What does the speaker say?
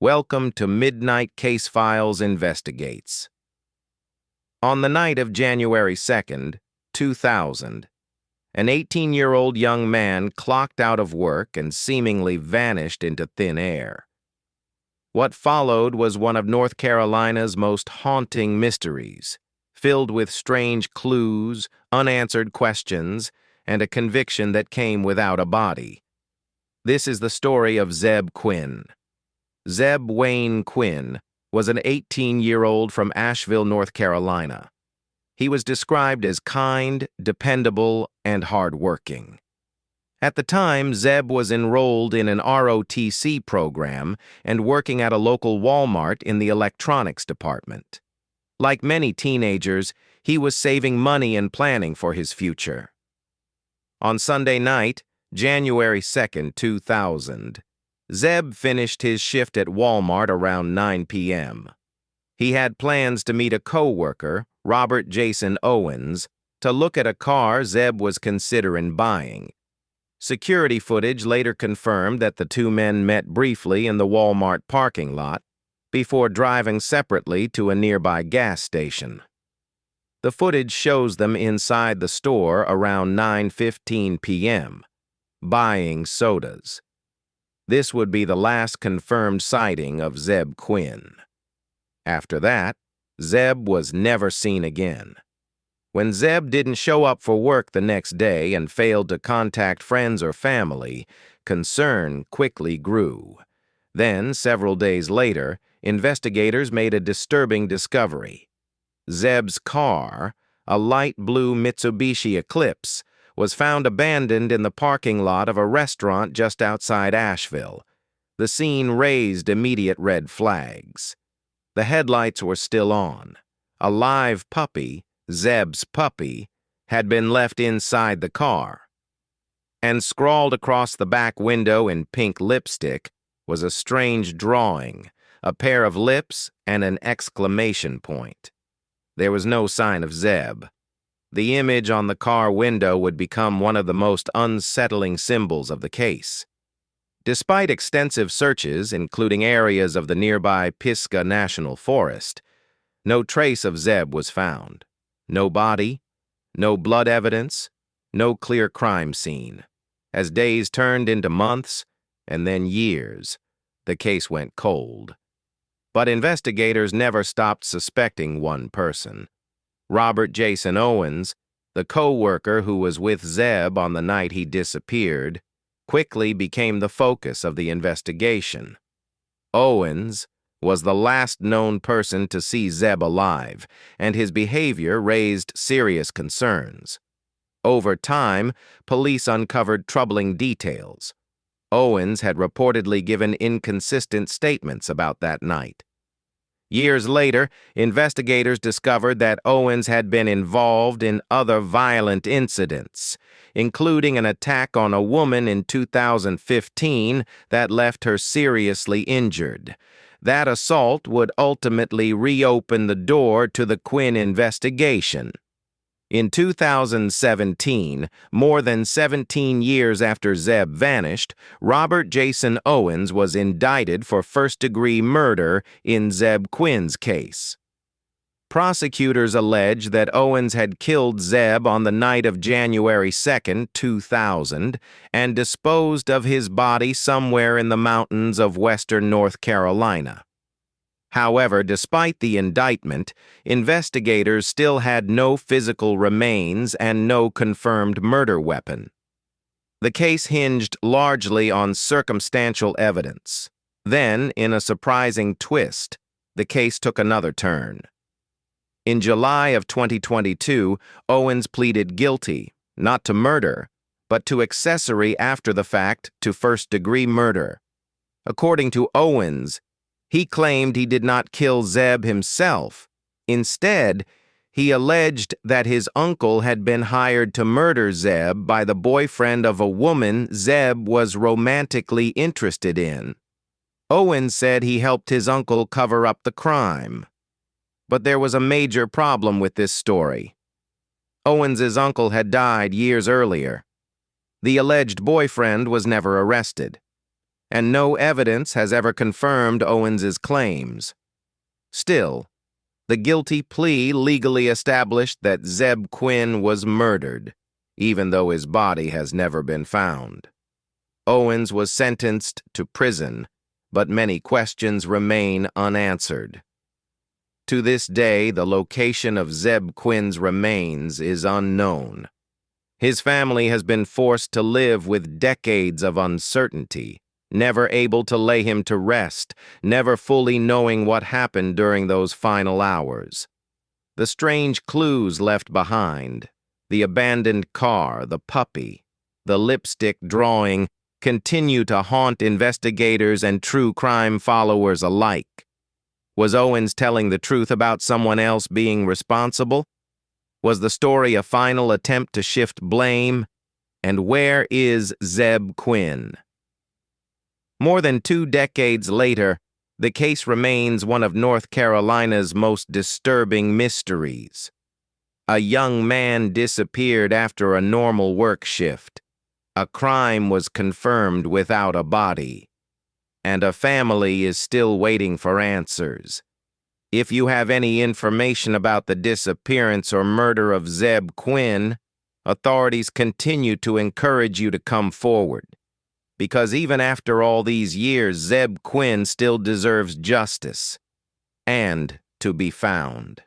Welcome to Midnight Case Files Investigates. On the night of January 2nd, 2000, an 18-year-old young man clocked out of work and seemingly vanished into thin air. What followed was one of North Carolina's most haunting mysteries, filled with strange clues, unanswered questions, and a conviction that came without a body. This is the story of Zebb Quinn. Zebb Wayne Quinn was an 18-year-old from Asheville, North Carolina. He was described as kind, dependable, and hardworking. At the time, Zebb was enrolled in an ROTC program and working at a local Walmart in the electronics department. Like many teenagers, he was saving money and planning for his future. On Sunday night, January 2nd, 2000, Zebb finished his shift at Walmart around 9 p.m. He had plans to meet a co-worker, Robert Jason Owens, to look at a car Zebb was considering buying. Security footage later confirmed that the two men met briefly in the Walmart parking lot before driving separately to a nearby gas station. The footage shows them inside the store around 9:15 p.m., buying sodas. This would be the last confirmed sighting of Zebb Quinn. After that, Zebb was never seen again. When Zebb didn't show up for work the next day and failed to contact friends or family, concern quickly grew. Then, several days later, investigators made a disturbing discovery. Zebb's car, a light blue Mitsubishi Eclipse, was found abandoned in the parking lot of a restaurant just outside Asheville. The scene raised immediate red flags. The headlights were still on. A live puppy, Zebb's puppy, had been left inside the car. And scrawled across the back window in pink lipstick was a strange drawing, a pair of lips and an exclamation point. There was no sign of Zebb. The image on the car window would become one of the most unsettling symbols of the case. Despite extensive searches, including areas of the nearby Pisgah National Forest, no trace of Zebb was found. No body, no blood evidence, no clear crime scene. As days turned into months and then years, the case went cold. But investigators never stopped suspecting one person. Robert Jason Owens, the co-worker who was with Zebb on the night he disappeared, quickly became the focus of the investigation. Owens was the last known person to see Zebb alive, and his behavior raised serious concerns. Over time, police uncovered troubling details. Owens had reportedly given inconsistent statements about that night. Years later, investigators discovered that Owens had been involved in other violent incidents, including an attack on a woman in 2015 that left her seriously injured. That assault would ultimately reopen the door to the Quinn investigation. In 2017, more than 17 years after Zebb vanished, Robert Jason Owens was indicted for first-degree murder in Zebb Quinn's case. Prosecutors allege that Owens had killed Zebb on the night of January 2nd, 2000, and disposed of his body somewhere in the mountains of western North Carolina. However, despite the indictment, investigators still had no physical remains and no confirmed murder weapon. The case hinged largely on circumstantial evidence. Then, in a surprising twist, the case took another turn. In July of 2022, Owens pleaded guilty, not to murder, but to accessory after the fact to first-degree murder. According to Owens, he claimed he did not kill Zebb himself. Instead, he alleged that his uncle had been hired to murder Zebb by the boyfriend of a woman Zebb was romantically interested in. Owens said he helped his uncle cover up the crime. But there was a major problem with this story. Owens's uncle had died years earlier. The alleged boyfriend was never arrested. and no evidence has ever confirmed Owens's claims. Still, the guilty plea legally established that Zebb Quinn was murdered, even though his body has never been found. Owens was sentenced to prison, but many questions remain unanswered. To this day, the location of Zebb Quinn's remains is unknown. His family has been forced to live with decades of uncertainty, never able to lay him to rest, never fully knowing what happened during those final hours. The strange clues left behind, the abandoned car, the puppy, the lipstick drawing, continue to haunt investigators and true crime followers alike. Was Owens telling the truth about someone else being responsible? Was the story a final attempt to shift blame? And where is Zebb Quinn? More than 2 decades later, the case remains one of North Carolina's most disturbing mysteries. A young man disappeared after a normal work shift. A crime was confirmed without a body. And a family is still waiting for answers. If you have any information about the disappearance or murder of Zebb Quinn, authorities continue to encourage you to come forward. Because even after all these years, Zebb Quinn still deserves justice and to be found.